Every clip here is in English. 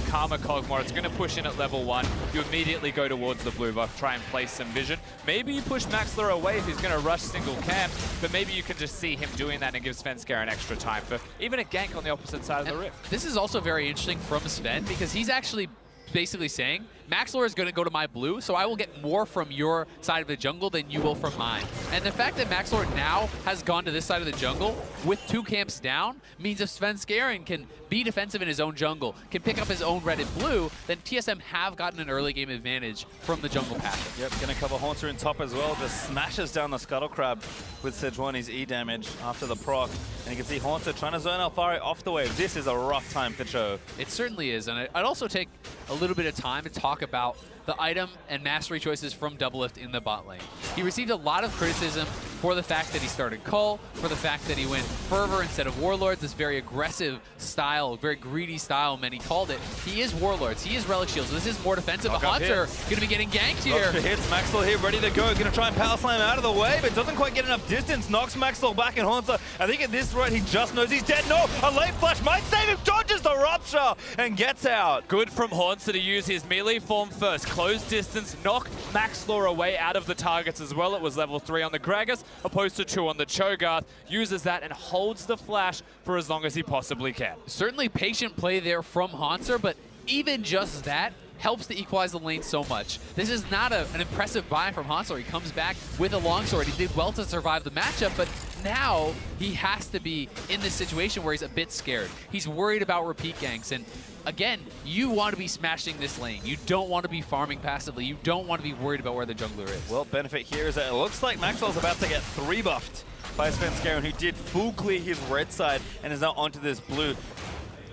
Karma Kog'Maw. It's going to push in at level 1. You immediately go towards the blue buff, try and place some vision. Maybe you push Maxler away if he's going to rush single camp, but maybe you can just see him doing that and give Svenskeren extra time for even a gank on the opposite side of the rift. This is also very interesting from Sven, because he's actually basically saying, Maxlor is going to go to my blue, so I will get more from your side of the jungle than you will from mine. And the fact that Maxlor now has gone to this side of the jungle with 2 camps down means if Svenskeren can be defensive in his own jungle, can pick up his own red and blue, then TSM have gotten an early game advantage from the jungle passive. Yep, going to cover Haunter in top as well. Just smashes down the Scuttle Crab with Sejuani's E damage after the proc. And you can see Haunter trying to zone Alphari off the wave. This is a rough time for Cho. It certainly is, and I'd also take a little bit of time to talk about the item and mastery choices from Doublelift in the bot lane. He received a lot of criticism for the fact that he started Cull, for the fact that he went Fervor instead of Warlords, this very aggressive style, very greedy style, many called it. He is Warlords, he is Relic Shields, this is more defensive. A Haunter going to be getting ganked here. Extra hits, Maxwell here ready to go, going to try and power slam out of the way, but doesn't quite get enough distance, knocks Maxwell back and Haunter. I think at this rate he just knows he's dead. No, a late flash might save him, dodges the Rupture and gets out. Good from Haunter to use his melee form first, close distance, knock Maxlor away out of the targets as well. It was level 3 on the Gragas, opposed to 2 on the Cho'Gath. Uses that and holds the flash for as long as he possibly can. Certainly patient play there from Haunter, but even just that helps to equalize the lane so much. This is not an impressive buy from Haunter. He comes back with a longsword. He did well to survive the matchup, but now he has to be in this situation where he's a bit scared. He's worried about repeat ganks, and again, you want to be smashing this lane. You don't want to be farming passively. You don't want to be worried about where the jungler is. Well, benefit here is that it looks like Maxwell's about to get 3 buffed by Svenskeren, who did full clear his red side and is now onto this blue.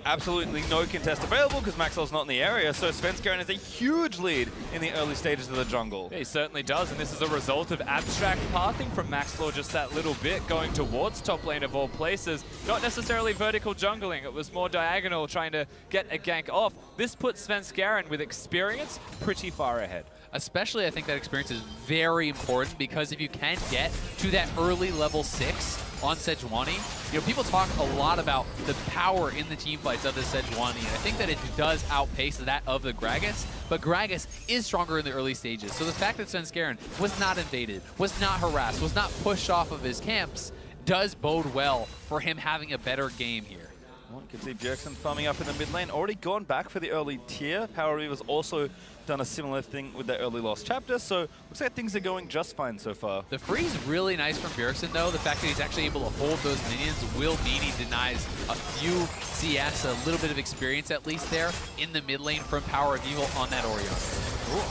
Absolutely no contest available because Maxwell's not in the area, so Svenskeren has a huge lead in the early stages of the jungle. Yeah, he certainly does, and this is a result of abstract pathing from Maxlor just that little bit, going towards top lane of all places. Not necessarily vertical jungling, it was more diagonal, trying to get a gank off. This puts Svenskeren with experience pretty far ahead. Especially, I think that experience is very important, because if you can get to that early level 6 on Sejuani, you know, people talk a lot about the power in the team fights of the Sejuani, and I think that it does outpace that of the Gragas, but Gragas is stronger in the early stages. So the fact that Svenskeren was not invaded, was not harassed, was not pushed off of his camps, does bode well for him having a better game here. Well, you can see Bjergsen farming up in the mid lane, already gone back for the early tier. Power Reaver's also done a similar thing with that early lost chapter, so looks like things are going just fine so far. The free's really nice from Bjergsen though. The fact that he's actually able to hold those minions will mean he denies a few CS, a little bit of experience at least there in the mid lane from Power of Evil on that Orion.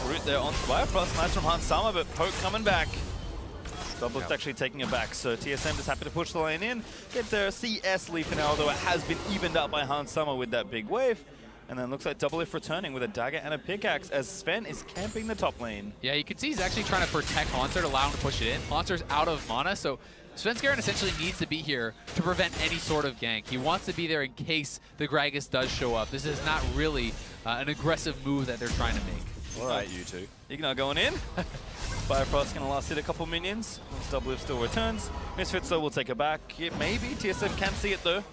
Root there on Bifrost, nice from Hans Sama, but Poke coming back. Doublelift actually taking it back, so TSM just happy to push the lane in, get their CS lead for now, although it has been evened up by Hans Sama with that big wave. And then looks like Doublelift returning with a dagger and a pickaxe as Sven is camping the top lane. Yeah, you can see he's actually trying to protect Haunter to allow him to push it in. Haunter's out of mana, so Svenskeren essentially needs to be here to prevent any sort of gank. He wants to be there in case the Gragas does show up. This is not really an aggressive move that they're trying to make. All right, you two. Ignite going in. Bifrost going to last hit a couple minions. Once Doublelift still returns. Misfits though will take it back. Yeah, maybe TSM can see it though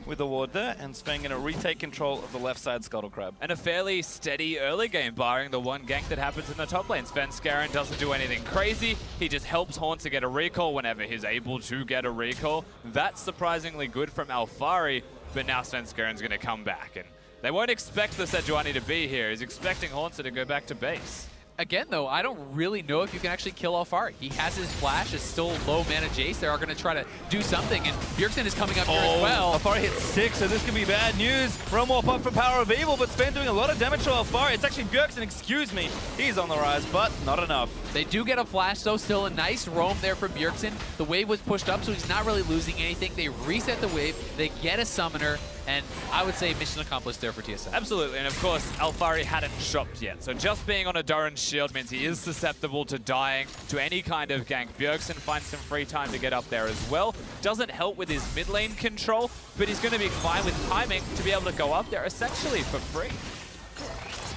with the ward there. And Sven going to retake control of the left side Scuttle Crab. And a fairly steady early game, barring the one gank that happens in the top lane. Svenskeren doesn't do anything crazy. He just helps Haunter get a recall whenever he's able to get a recall. That's surprisingly good from Alphari, but now Svenskeren's going to come back. And they won't expect the Sejuani to be here. He's expecting Haunter to go back to base. Again, though, I don't really know if you can actually kill Alphari. He has his flash, is still low mana Jace. They are going to try to do something, and Bjergsen is coming up here as well. Alphari hit 6, so this could be bad news. Realm Warp up for Power of Evil, but Sven doing a lot of damage to Alphari. It's actually Bjergsen, excuse me. He's on the rise, but not enough. They do get a flash, though. Still a nice roam there from Bjergsen. The wave was pushed up, so he's not really losing anything. They reset the wave. They get a summoner. And I would say mission accomplished there for TSM. Absolutely, and of course, Alphari hadn't shopped yet. So just being on a Doran's shield means he is susceptible to dying to any kind of gank. Bjergsen finds some free time to get up there as well. Doesn't help with his mid lane control, but he's going to be fine with timing to be able to go up there essentially for free.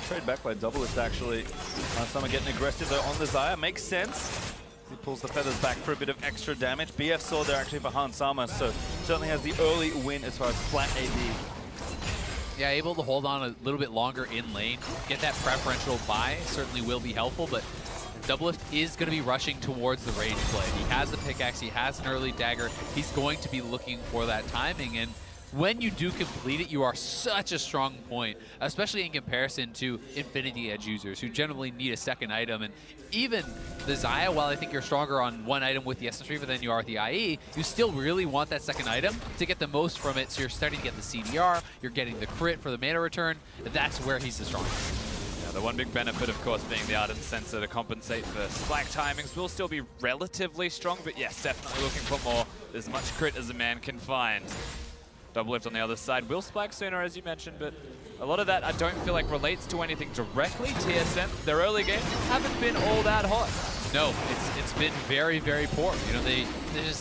Trade back by Doublelift actually. Someone getting aggressive though on the Xayah, makes sense. He pulls the feathers back for a bit of extra damage. BF sword there actually for Hans Sama, so certainly has the early win as far as flat AD. Yeah, able to hold on a little bit longer in lane, get that preferential buy certainly will be helpful, but Doublelift is going to be rushing towards the range play. He has the pickaxe, he has an early dagger, he's going to be looking for that timing, and when you do complete it, you are such a strong point, especially in comparison to Infinity Edge users who generally need a second item. And even the Xayah, while I think you're stronger on one item with the Essence Reaver than you are with the IE, you still really want that second item to get the most from it. So you're starting to get the CDR, you're getting the crit for the mana return. That's where he's the strongest. The one big benefit, of course, being the Ardent Sensor to compensate for spike timings will still be relatively strong, but yes, definitely looking for more, as much crit as a man can find. Doublelift on the other side will spike sooner, as you mentioned, but a lot of that I don't feel like relates to anything directly. TSM, their early games haven't been all that hot. No, it's been very, very poor. You know,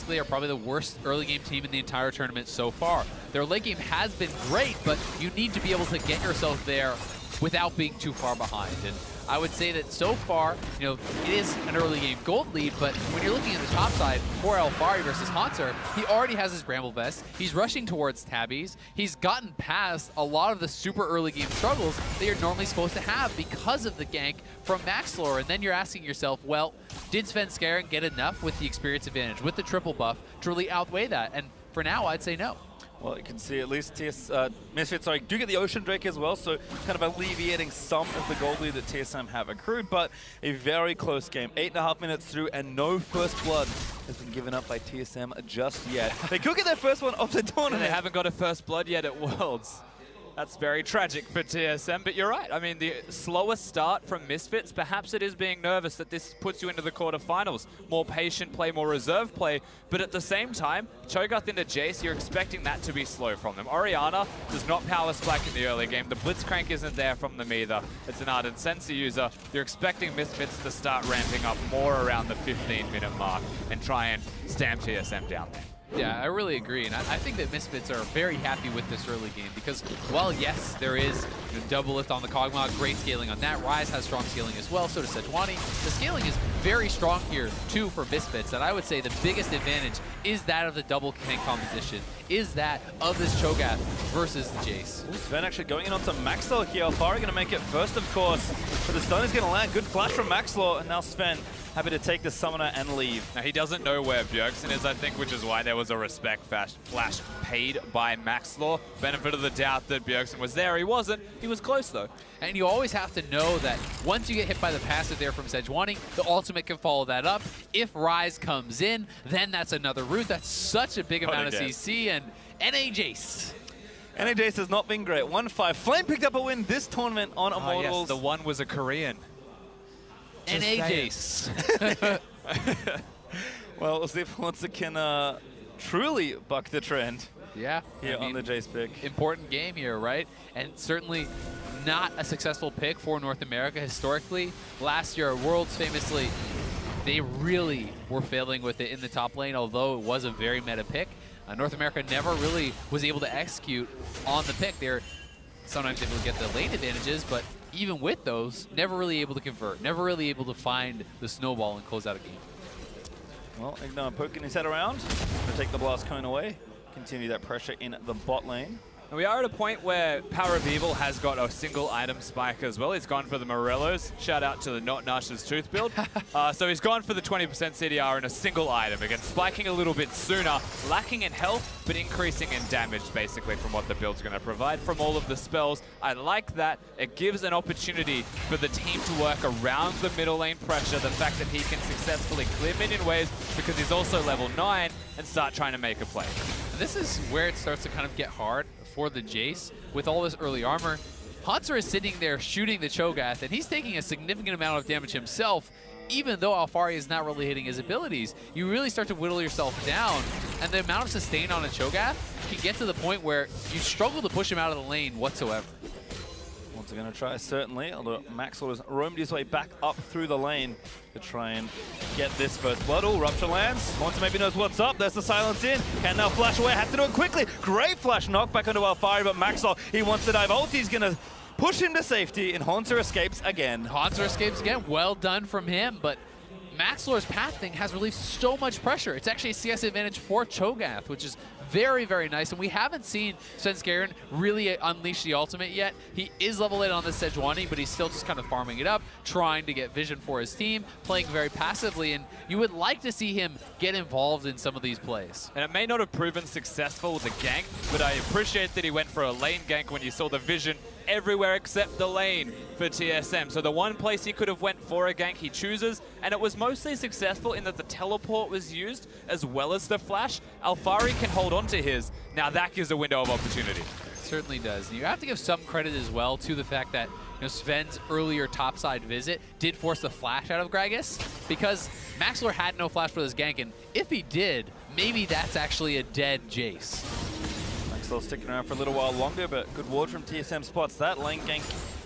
they are probably the worst early game team in the entire tournament so far. Their late game has been great, but you need to be able to get yourself there without being too far behind. And I would say that so far, you know, it is an early game gold lead, but when you're looking at the top side for Alfari versus Haunter, he already has his Bramble Vest. He's rushing towards Tabbies. He's gotten past a lot of the super early game struggles that you're normally supposed to have because of the gank from Maxlore. And then you're asking yourself, well, did Svenskeren get enough with the experience advantage, with the triple buff, to really outweigh that? And for now, I'd say no. Well, you can see at least Misfits do get the Ocean Drake as well, so kind of alleviating some of the gold lead that TSM have accrued, but a very close game. 8.5 minutes through, and no first blood has been given up by TSM just yet. They could get their first one of the tournament. And they haven't got a first blood yet at Worlds. That's very tragic for TSM, but you're right. I mean, the slower start from Misfits, perhaps it is being nervous that this puts you into the quarterfinals. More patient play, more reserve play, but at the same time, Cho'Gath into Jace, you're expecting that to be slow from them. Orianna does not power spike in the early game. The Blitzcrank isn't there from them either. It's an Ardent Sensor user. You're expecting Misfits to start ramping up more around the 15-minute mark and try and stamp TSM down there. Yeah, I really agree, and I think that Misfits are very happy with this early game because, well, yes, there is Doublelift on the Kog'Maw, great scaling on that. Ryze has strong scaling as well, so does Sejuani. The scaling is very strong here, too, for Misfits, and I would say the biggest advantage is that of the double tank composition, is that of this Cho'Gath versus the Jace. Ooh, Sven actually going in onto Maxlore here. Alfari going to make it first, of course, but the stun is going to land. Good flash from Maxlore, and now Sven happy to take the summoner and leave. Now, he doesn't know where Bjergsen is, I think, which is why there was a respect flash paid by Maxlore. Benefit of the doubt that Bjergsen was there. He wasn't. He was close, though. And you always have to know that once you get hit by the passive there from Sejuani, the ultimate can follow that up. If Ryze comes in, then that's another route. That's such a big amount of CC, and NA Jace. NA Jace has not been great. 1-5. Flame picked up a win this tournament on Immortals. Yes, the one was a Korean. NA Jace. Well, we'll see if Haunter can truly buck the trend. Yeah. Here on the Jace pick. Important game here, right? And certainly not a successful pick for North America historically. Last year, Worlds famously, they really were failing with it in the top lane, although it was a very meta pick. North America never really was able to execute on the pick. They're sometimes able to get the lane advantages, but even with those, never really able to convert, never really able to find the snowball and close out a game. Well, Ignar poking his head around to take the blast cone away. Continue that pressure in the bot lane. And we are at a point where Power of Evil has got a single item spike as well. He's gone for the Morellos. Shout out to the Not Nash's Tooth build. So he's gone for the 20% CDR in a single item. Again, spiking a little bit sooner, lacking in health, but increasing in damage, basically, from what the build's going to provide from all of the spells. I like that. It gives an opportunity for the team to work around the middle lane pressure. The fact that he can successfully clear minion waves because he's also level 9 and start trying to make a play. This is where it starts to kind of get hard for the Jace with all this early armor. Haunter is sitting there shooting the Cho'Gath, and he's taking a significant amount of damage himself, even though Alfari is not really hitting his abilities. You really start to whittle yourself down, and the amount of sustain on a Cho'Gath can get to the point where you struggle to push him out of the lane whatsoever. Once going to try, certainly, although Maxwell has roamed his way back up through the lane to try and get this first blood. Oh, Rupture lands. Haunter maybe knows what's up. There's the silence in. Can now flash away. Has to do it quickly. Great flash knock back onto Alfari, but Maxwell, he wants to dive. Ulti's going to push him to safety, and Haunter escapes again. Haunter escapes again. Well done from him, but Maxlore's path thing has relieved so much pressure. It's actually a CS advantage for Cho'Gath, which is very, very nice. And we haven't seen Svenskeren really unleash the ultimate yet. He is level 8 on the Sejuani, but he's still just kind of farming it up, trying to get vision for his team, playing very passively, and you would like to see him get involved in some of these plays. And it may not have proven successful with the gank, but I appreciate that he went for a lane gank when you saw the vision everywhere except the lane for TSM. So the one place he could have went for a gank, he chooses, and it was mostly successful in that the teleport was used as well as the flash. Alfari can hold on to his. Now that gives a window of opportunity. It certainly does. And you have to give some credit as well to the fact that Sven's earlier topside visit did force the flash out of Gragas, because Maxlor had no flash for this gank, and if he did, maybe that's actually a dead Jace. Maxwell sticking around for a little while longer, but good ward from TSM spots that. Lane gank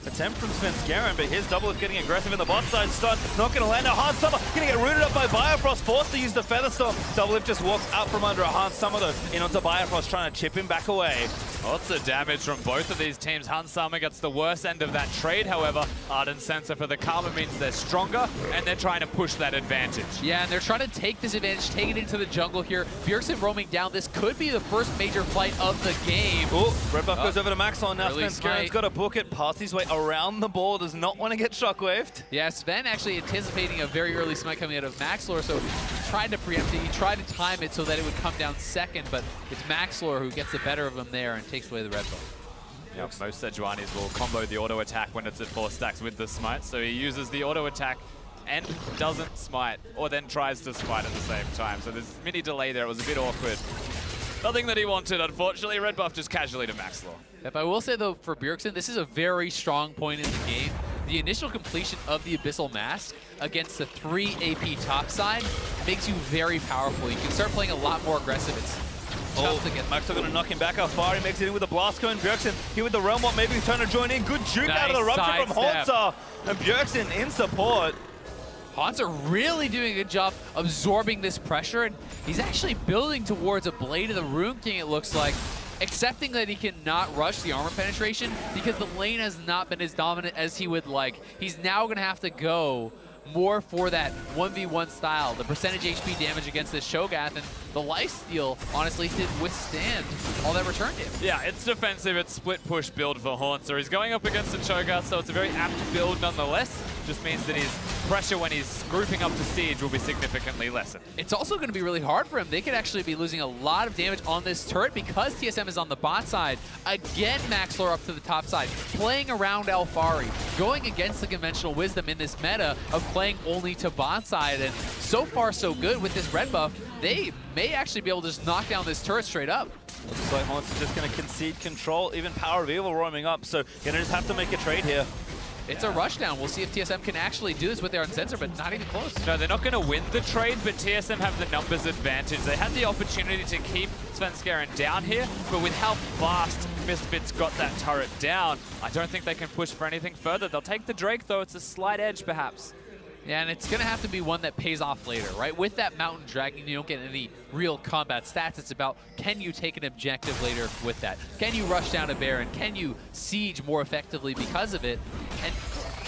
attempt from Svenskeren, but his double is getting aggressive in the bot side stun. Not going to land. Now Hans Summer going to get rooted up by Biofrost, forced to use the Feather Storm. Double just walks out from under a Hans Summer though, in onto Biofrost, trying to chip him back away. Lots of damage from both of these teams. Hans Summer gets the worst end of that trade, however. Ardent Sensor for the Karma means they're stronger, and they're trying to push that advantage. Yeah, and they're trying to take this advantage, take it into the jungle here. Bjergsen roaming down. This could be the first major fight of the game. Oh, red buff goes over to Maxon. Now Svenskeren's got to book it, pass his way around the ball, does not want to get shockwaved. Yeah, Sven actually anticipating a very early smite coming out of Maxlor, so he tried to preempt it. He tried to time it so that it would come down second, but it's Maxlor who gets the better of him there and takes away the red buff. Yep, most Sejuanis will combo the auto attack when it's at 4 stacks with the smite, so he uses the auto attack and doesn't smite, or then tries to smite at the same time. So there's mini delay there. It was a bit awkward. Nothing that he wanted, unfortunately. Red buff just casually to Maxlor. If I will say, though, for Bjergsen, this is a very strong point in the game. The initial completion of the Abyssal Mask against the 3 AP topside makes you very powerful. You can start playing a lot more aggressive. It's tough to get. Maxwell going to knock him back. Alfari makes it in with the blast cone. Bjergsen here with the realm wall, maybe he's trying to join in. Good juke out of the rupture from Haunter. And Bjergsen in support. Haunter really doing a good job absorbing this pressure, and he's actually building towards a Blade of the Rune King, it looks like, accepting that he cannot rush the armor penetration because the lane has not been as dominant as he would like. He's now going to have to go more for that 1v1 style, the percentage HP damage against this Shogath, and the lifesteal honestly did withstand all that returned him. Yeah, it's defensive, it's split push build for Haunter. He's going up against a Cho'Gath, so it's a very apt build nonetheless. Just means that his pressure when he's grouping up to Siege will be significantly lessened. It's also going to be really hard for him. They could actually be losing a lot of damage on this turret because TSM is on the bot side. Again, Maxlor up to the top side, playing around Alfari, going against the conventional wisdom in this meta of playing only to bot side, and so far so good with this red buff. They may actually be able to just knock down this turret straight up. Looks like Haunter's just going to concede control, even Power of Evil roaming up, so going to just have to make a trade here. It's a rushdown. We'll see if TSM can actually do this with their Unsensor, but not even close. No, they're not going to win the trade, but TSM have the numbers advantage. They had the opportunity to keep Svenskeren down here, but with how fast Misfits got that turret down, I don't think they can push for anything further. They'll take the Drake, though. It's a slight edge, perhaps. Yeah, and it's going to have to be one that pays off later, right? With that Mountain Dragon, you don't get any real combat stats. It's about, can you take an objective later with that? Can you rush down a Baron? Can you siege more effectively because of it? And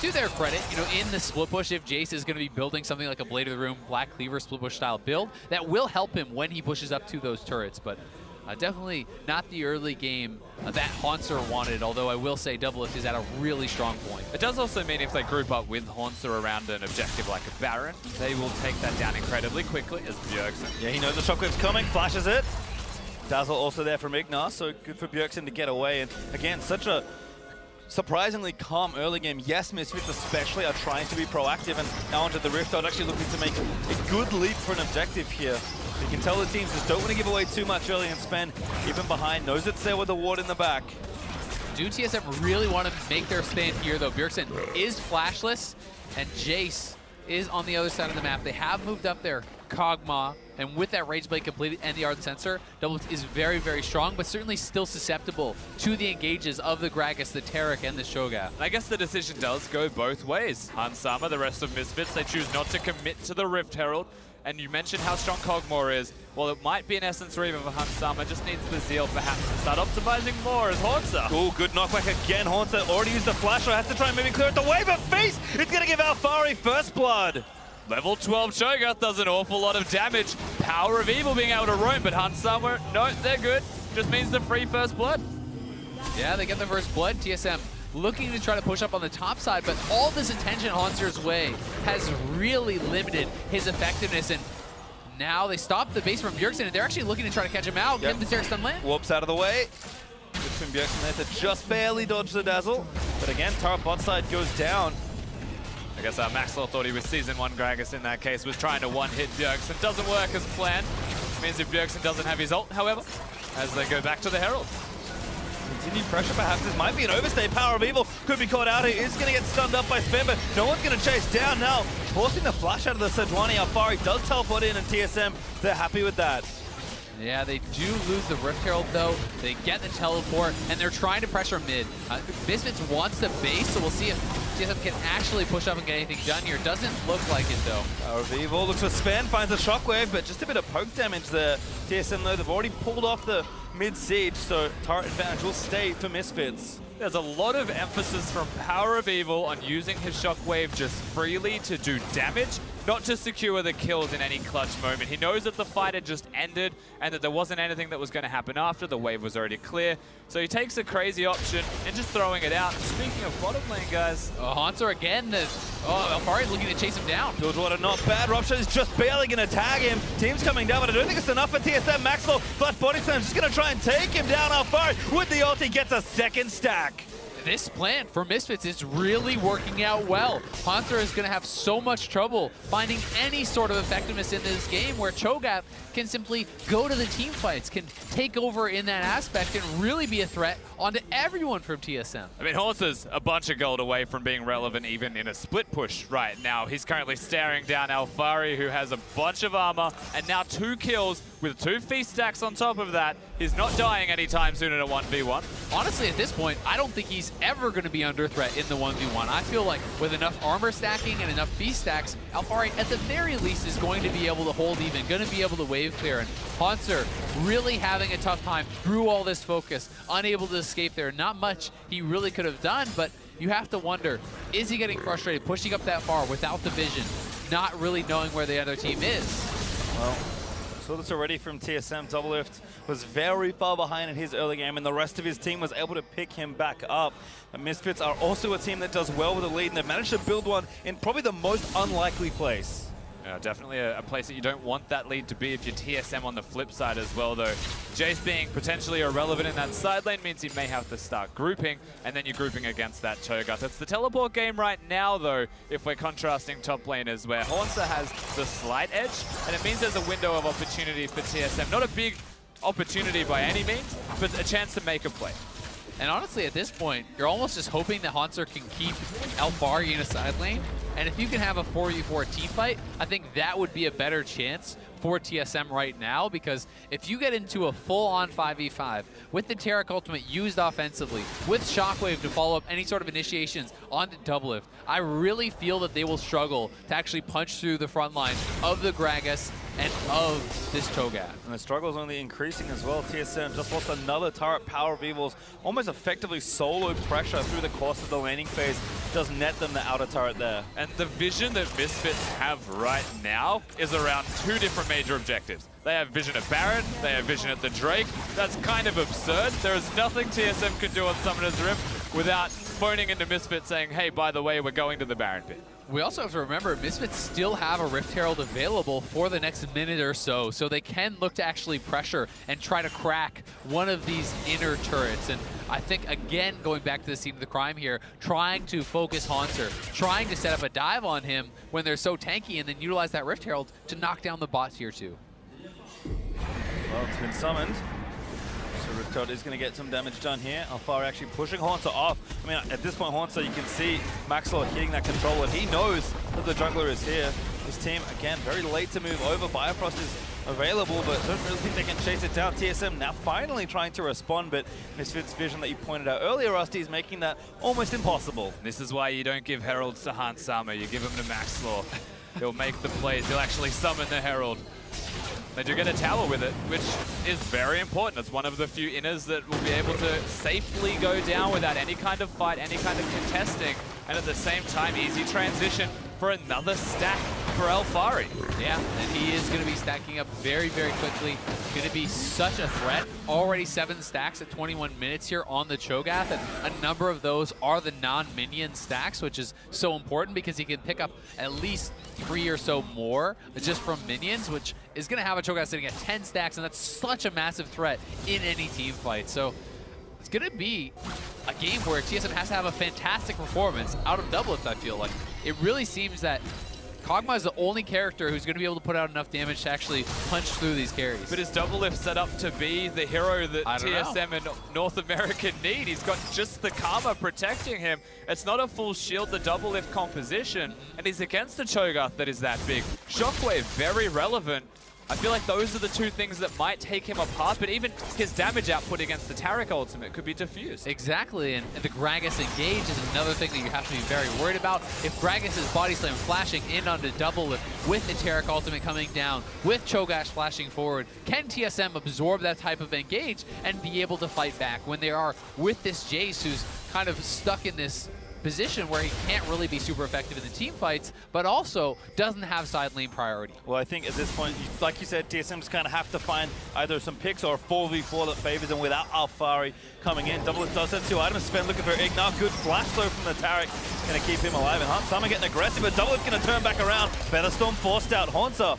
to their credit, in the split push, if Jace is going to be building something like a Blade of the Rune, Black Cleaver split push style build, that will help him when he pushes up to those turrets. But definitely not the early game that Haunter wanted, although I will say Doublelift is at a really strong point. It does also mean if they group up with Haunter around an objective like a Baron, they will take that down incredibly quickly as Bjergsen. Yeah, he knows the shockwave's coming, flashes it. Dazzle also there from Ignar, so good for Bjergsen to get away. And again, such a surprisingly calm early game. Yes, Misfits especially are trying to be proactive, and now onto the Rift, I'm actually looking to make a good leap for an objective here. You can tell the teams just don't want to give away too much early and spend even behind. Knows it's there with the ward in the back. Do TSM really want to make their stand here, though? Bjergsen is flashless, and Jace is on the other side of the map. They have moved up their Kog'Maw, and with that Rage Blade completed and the Ardent Sensor, Doublelift is very, very strong, but certainly still susceptible to the engages of the Gragas, the Taric, and the Shogath. I guess the decision does go both ways. Hansama, the rest of Misfits, they choose not to commit to the Rift Herald. And you mentioned how strong Kog'Maw is. Well, it might be an Essence Reaver for Hansama, just needs the Zeal perhaps to start optimizing more as Haunter. Oh, good knockback again. Haunter already used the flash, so has to try and maybe clear it away, but Face is going to give Alfari first blood. Level 12 Cho'Gath does an awful lot of damage. Power of Evil being able to roam, but Hansama, no, they're good. Just means the free first blood. Yeah, they get the first blood. TSM looking to try to push up on the top side, but all this attention Haunter's way has really limited his effectiveness. And now they stop the base from Bjergsen, and they're actually looking to try to catch him out. Give him the Zerg stun land. Whoops, out of the way. Good from Bjergsen there to just barely dodge the dazzle. But again, turret bot side goes down. I guess Maxwell thought he was Season 1 Gragas in that case, was trying to one-hit Bjergsen. Doesn't work as planned. Means if Bjergsen doesn't have his ult, however, as they go back to the Herald. Continued pressure, perhaps. This might be an overstay. Power of Evil could be caught out here. Is going to get stunned up by Sven, but no one's going to chase down now. Forcing the flash out of the Sejuani. Alfari does teleport in, and TSM, they're happy with that. Yeah, they do lose the Rift Herald, though. They get the teleport, and they're trying to pressure mid. Misfits wants the base, so we'll see if TSM can actually push up and get anything done here. Doesn't look like it, though. Power of Evil looks for Sven, finds a shockwave, but just a bit of poke damage there. TSM, though, they've already pulled off the mid-siege, so turret advantage will stay for Misfits. There's a lot of emphasis from Power of Evil on using his shockwave just freely to do damage, not to secure the kills in any clutch moment. He knows that the fight had just ended and that there wasn't anything that was going to happen after. The wave was already clear. So he takes a crazy option and just throwing it out. Speaking of bottom lane, guys. Haunter again. Alfari's looking to chase him down. Bilgewater not bad. Robshot is just barely going to tag him. Team's coming down, but I don't think it's enough for TSM. Maxwell, flash body slam, just going to try and take him down. Alfari with the ulti gets a second stack. This plan for Misfits is really working out well. Haunter is going to have so much trouble finding any sort of effectiveness in this game where Cho'Gath can simply go to the team fights, can take over in that aspect, and really be a threat onto everyone from TSM. I mean, Haunter's a bunch of gold away from being relevant even in a split push right now. He's currently staring down Alfari, who has a bunch of armor, and now 2 kills with 2 feast stacks on top of that. He's not dying anytime soon in a 1v1. Honestly, at this point, I don't think he's ever going to be under threat in the 1v1. I feel like with enough armor stacking and enough feast stacks, Alfari at the very least is going to be able to hold even, going to be able to wave clear. And Haunter really having a tough time through all this focus, unable to escape there. Not much he really could have done, but you have to wonder, is he getting frustrated, pushing up that far without the vision, not really knowing where the other team is? Well, saw this already from TSM. Doublelift was very far behind in his early game, and the rest of his team was able to pick him back up. The Misfits are also a team that does well with a lead, and they've managed to build one in probably the most unlikely place. Yeah, definitely a place that you don't want that lead to be if you're TSM on the flip side as well, though. Jace being potentially irrelevant in that side lane means he may have to start grouping, and then you're grouping against that Cho'Gath. It's the teleport game right now, though, if we're contrasting top laners, where Haunter has the slight edge, and it means there's a window of opportunity for TSM. Not a big opportunity by any means, but a chance to make a play. And honestly, at this point, you're almost just hoping that Haunter can keep Alfari in a side lane. And if you can have a 4v4 team fight, I think that would be a better chance for TSM right now, because if you get into a full-on 5v5 with the Taric ultimate used offensively, with Shockwave to follow up any sort of initiations onto Doublelift, I really feel that they will struggle to actually punch through the front line of the Gragas and of this Cho'Gath. And the struggle is only increasing as well. TSM just lost another turret. Power of Evil's almost effectively solo pressure through the course of the laning phase does net them the outer turret there. And the vision that Misfits have right now is around 2 different major objectives. They have vision at Baron, they have vision at the Drake. That's kind of absurd. There is nothing TSM can do on Summoner's Rift without phoning into Misfits saying, hey, by the way, we're going to the Baron pit. We also have to remember, Misfits still have a Rift Herald available for the next minute or so they can look to actually pressure and try to crack one of these inner turrets. And I think, again, going back to the scene of the crime here, trying to focus Haunter, trying to set up a dive on him when they're so tanky, and then utilize that Rift Herald to knock down the bot tier 2. Well, it's been summoned. So Rift Herald is going to get some damage done here. Alfari actually pushing Haunter off. I mean, at this point, Haunter, you can see Maxwell hitting that controller. He knows that the jungler is here. His team, again, very late to move over. Bifrost is available, but don't really think they can chase it down. TSM now finally trying to respond, but Misfits' vision that you pointed out earlier, Rusty, is making that almost impossible. This is why you don't give Heralds to Hansama. You give them to Maxwell. He'll make the plays. He'll actually summon the Herald. They do get a tower with it, which is very important. It's one of the few inners that will be able to safely go down without any kind of fight, any kind of contesting, and at the same time, easy transition for another stack for Alfari. Yeah, and he is going to be stacking up very, very quickly. Going to be such a threat. Already 7 stacks at 21 minutes here on the Cho'Gath, and a number of those are the non-minion stacks, which is so important because he can pick up at least 3 or so more just from minions, which is going to have a Cho'Gath sitting at 10 stacks, and that's such a massive threat in any team fight. So it's going to be a game where TSM has to have a fantastic performance out of Doublelift, I feel like. It really seems that Kog'Maw is the only character who's going to be able to put out enough damage to actually punch through these carries. But is Doublelift set up to be the hero that TSM and North America need? He's got just the Karma protecting him. It's not a full shield, the Doublelift composition, and he's against the Cho'Gath that is that big. Shockwave, very relevant. I feel like those are the two things that might take him apart, but even his damage output against the Taric ultimate could be diffused. Exactly, and the Gragas engage is another thing that you have to be very worried about. If Gragas' body slam flashing in onto Doublelift with the Taric ultimate coming down, with Cho'Gath flashing forward, can TSM absorb that type of engage and be able to fight back when they are with this Jace who's kind of stuck in this position where he can't really be super effective in the team fights, but also doesn't have side lane priority. Well, I think at this point, like you said, TSM just kind of have to find either some picks or a 4v4 that favors them without Alfari coming in. Doublelift does have 2 items spent, looking for Ignar. Good flash though from the Taric, going to keep him alive. And Hansama getting aggressive, but Doublelift going to turn back around. Featherstorm forced out. Haunter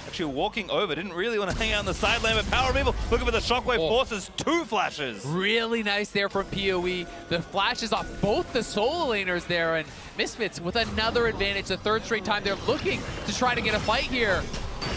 actually walking over, didn't really want to hang out in the side lane, but Power of Evil looking for the Shockwave, forces 2 flashes. Really nice there from PoE. The flashes off both the solo laners there, and Misfits with another advantage. The 3rd straight time they're looking to try to get a fight here.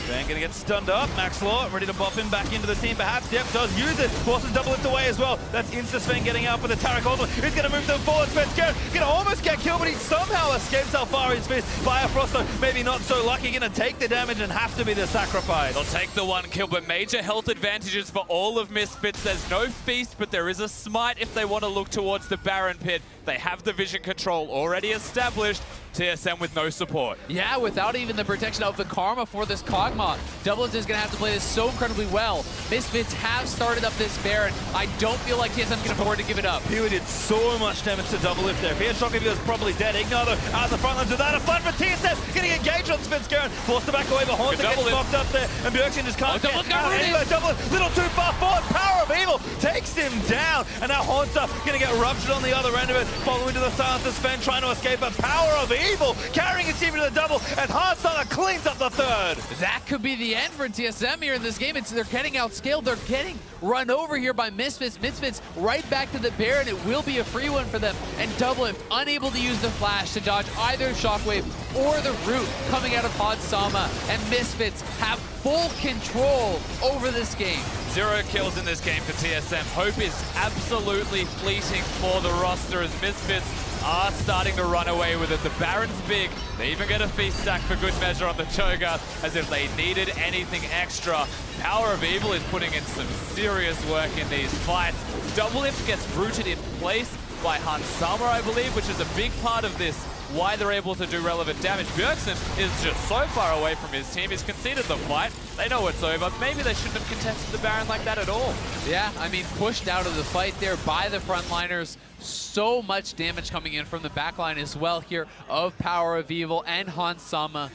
Sven gonna get stunned up. Max Law ready to buff him back into the team perhaps. Yep, does use it. Forces Doublelift away as well. That's Insta Sven getting out for the Taric ultimate. He's gonna move them forward. Sven's gonna almost get killed, but he somehow escapes Alfari's fist. Fire Frost though, maybe not so lucky. Gonna take the damage and have to be the sacrifice. They'll take the 1 kill, but major health advantages for all of Misfits. There's no feast, but there is a smite if they want to look towards the Baron pit. They have the vision control already established. TSM with no support. Yeah, without even the protection of the Karma for this Kog'Maw. Doublelift is going to have to play this so incredibly well. Misfits have started up this Baron. I don't feel like TSM can afford to give it up. He did so much damage to Doublelift there. If he had Shock, he was probably dead. Ignar though, out of the front lines without a fun for TSM. Getting engaged on Svenskeren. Forced to back away, but Haunter gets knocked up there. And Bjergsen just can't get out anywhere. Doublelift, little too far forward. Power of Evil takes him down. And now Haunter going to get ruptured on the other end of it. Following to the silence of Sven, trying to escape. But Power of Evil carrying his team to the double. And Hansama cleans up the 3rd. That could be the end for TSM here in this game. They're getting outscaled. They're getting run over here by Misfits. Misfits right back to the Baron. It will be a free one for them. And Doublelift unable to use the flash to dodge either Shockwave or the root coming out of Hansama. And Misfits have full control over this game. 0 kills in this game for TSM. Hope is absolutely fleeting for the roster as Misfits are starting to run away with it. The Baron's big. They even get a feast stack for good measure on the Cho'Gath as if they needed anything extra. Power of Evil is putting in some serious work in these fights. Doublelift gets rooted in place by Hansama, I believe, which is a big part of this, why they're able to do relevant damage. Bjergsen is just so far away from his team. He's conceded the fight. They know it's over. Maybe they shouldn't have contested the Baron like that at all. Yeah, I mean, pushed out of the fight there by the frontliners. So much damage coming in from the backline as well here of Power of Evil and Hansama.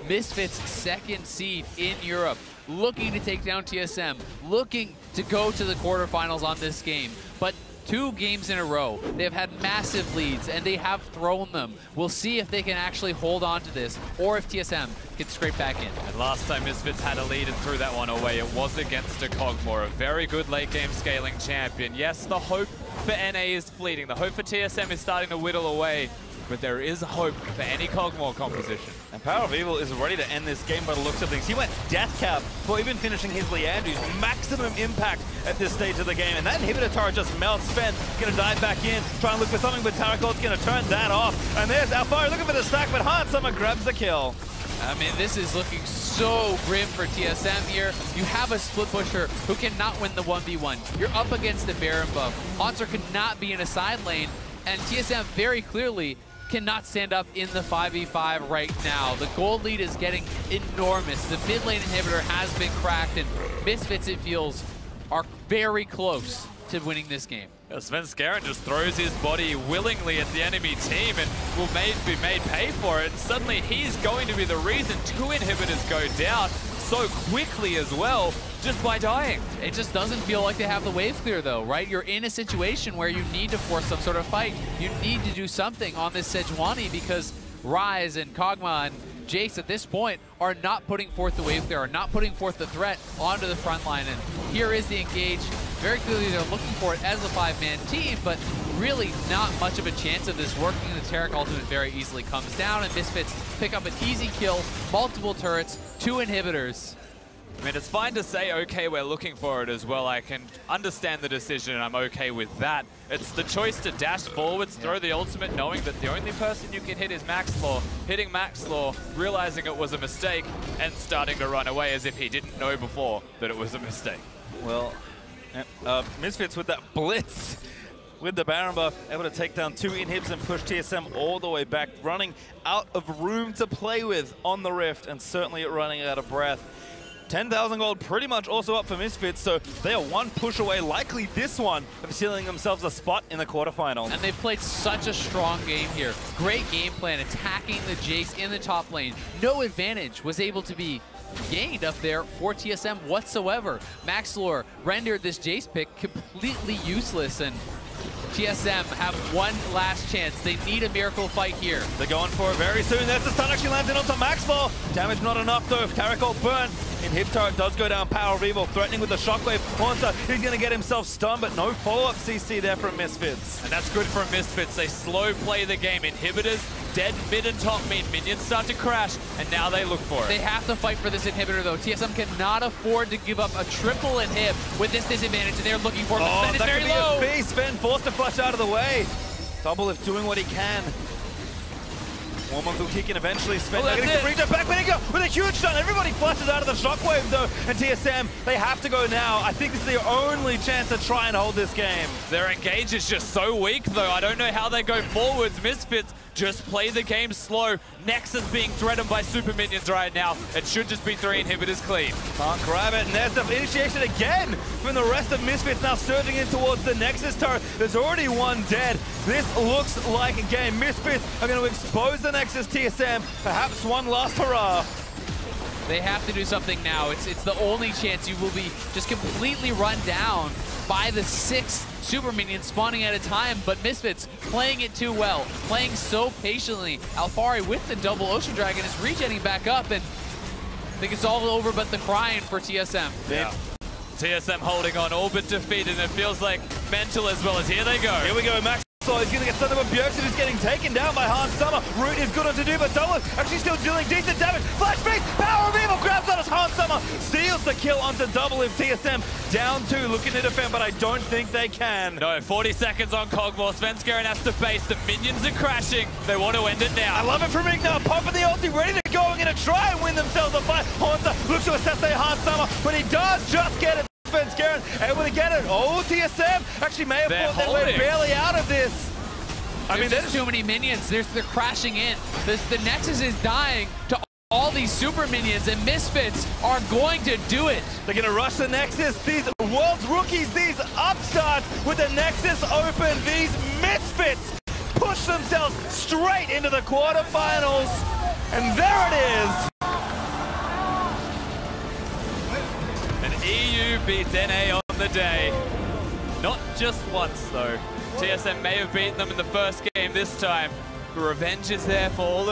Misfits' 2nd seed in Europe, looking to take down TSM, looking to go to the quarterfinals on this game. But 2 games in a row, they've had massive leads, and they have thrown them. We'll see if they can actually hold on to this, or if TSM can scrape back in. And last time Misfits had a lead and threw that one away, it was against a Kog'Maw, a very good late-game scaling champion. Yes, the hope for NA is fleeting. The hope for TSM is starting to whittle away, but there is hope for any Kog'Maw composition. And Power of Evil is ready to end this game by the looks of things. He went death cap for even finishing his Leandry's maximum impact at this stage of the game. And that inhibitor turret just melts. Sven gonna dive back in, try and look for something, but Tarakol's gonna turn that off. And there's Alfari looking for the stack, but Hansama grabs the kill. I mean, this is looking so grim for TSM here. You have a split pusher who cannot win the 1v1. You're up against the Baron buff. Haunter cannot be in a side lane, and TSM very clearly cannot stand up in the 5v5 right now. The gold lead is getting enormous. The mid lane inhibitor has been cracked, and Misfits, it feels, are very close to winning this game. Svenskeren just throws his body willingly at the enemy team and will be made pay for it. And suddenly he's going to be the reason 2 inhibitors go down so quickly as well, just by dying. It just doesn't feel like they have the wave clear though, right? You're in a situation where you need to force some sort of fight. You need to do something on this Sejuani because Rise and Kog'Maw and Jace at this point are not putting forth the wave clear, are not putting forth the threat onto the front line. And here is the engage. Very clearly they're looking for it as a 5-man team, but really not much of a chance of this working. The Taric ultimate very easily comes down, and Misfits pick up an easy kill, multiple turrets, 2 inhibitors. I mean, it's fine to say, okay, we're looking for it as well. I can understand the decision, and I'm okay with that. It's the choice to dash forwards, throw the ultimate, knowing that the only person you can hit is Maxlaw. Hitting Maxlaw, realizing it was a mistake, and starting to run away as if he didn't know before that it was a mistake. Well, Misfits with that blitz with the Baron buff, able to take down 2 inhibs and push TSM all the way back, running out of room to play with on the Rift, and certainly running out of breath. 10,000 gold pretty much also up for Misfits, so they are 1 push away, likely this one, of sealing themselves a spot in the quarterfinals. And they've played such a strong game here. Great game plan, attacking the Jace in the top lane. No advantage was able to be gained up there for TSM whatsoever. Maxlor rendered this Jace pick completely useless, and TSM have 1 last chance. They need a miracle fight here. They're going for it very soon. There's the stun actually landing onto Maxlaw. Damage not enough though. Caracol burnt. Inhib turret does go down. Power of Evil threatening with the shockwave. Haunter, he's going to get himself stunned, but no follow-up CC there from Misfits. And that's good for Misfits. They slow play the game. Inhibitors dead mid and top mean minions start to crash, and now they look for it. They have to fight for this inhibitor though. TSM cannot afford to give up a triple inhib with this disadvantage, and they're looking for it. Oh, Sven is that very could be low. a beast. Sven forced to flush out of the way. Doublelift doing what he can. Warmok will kick in eventually. Sven getting to reach it back. Vinegar with a huge stun. Everybody flushes out of the shockwave though. And TSM, they have to go now. I think this is the only chance to try and hold this game. Their engage is just so weak though. I don't know how they go forwards. Misfits just play the game slow. Nexus being threatened by super minions right now. It should just be 3 inhibitors clean. Can't grab it, and there's the initiation again from the rest of Misfits, now surging in towards the Nexus turret. There's already 1 dead. This looks like a game. Misfits are going to expose the Nexus TSM. Perhaps 1 last hurrah. They have to do something now. It's the only chance. You will be just completely run down by the 6 super minions spawning at a time, but Misfits playing it too well, playing so patiently. Alphari with the double Ocean Dragon is regenerating back up, and I think it's all over but the crying for TSM. Yeah. TSM holding on, all but defeated, and it feels like mental as well as here they go. Here we go, Max. So he's going to get something, but Bjergsen is getting taken down by Hans Summer. Root is good on to do, but Dolan actually still dealing decent damage. Flashbang, Power of Evil grabs on us. Hans Summer seals the kill onto Double if TSM down 2, looking to defend, but I don't think they can. No, 40 seconds on Kog'Maw. Svenskeren has to face. The minions are crashing. They want to end it now. I love it from Ignar. Popping the ulti, ready to go and going to try and win themselves a fight. Haunter looks to assassinate Hans Summer, but he does just get it. Svenskeren able to get it. Oh, TSM actually may have fought their way barely out of this. I mean, there's too many minions. They're crashing in. The Nexus is dying to all these super minions, and Misfits are going to do it. They're going to rush the Nexus. These world's rookies, these upstarts with the Nexus open. These Misfits push themselves straight into the quarterfinals. And there it is. And EU beats NA on the day. Not just once, though. TSM may have beaten them in the first game this time. The revenge is there for all of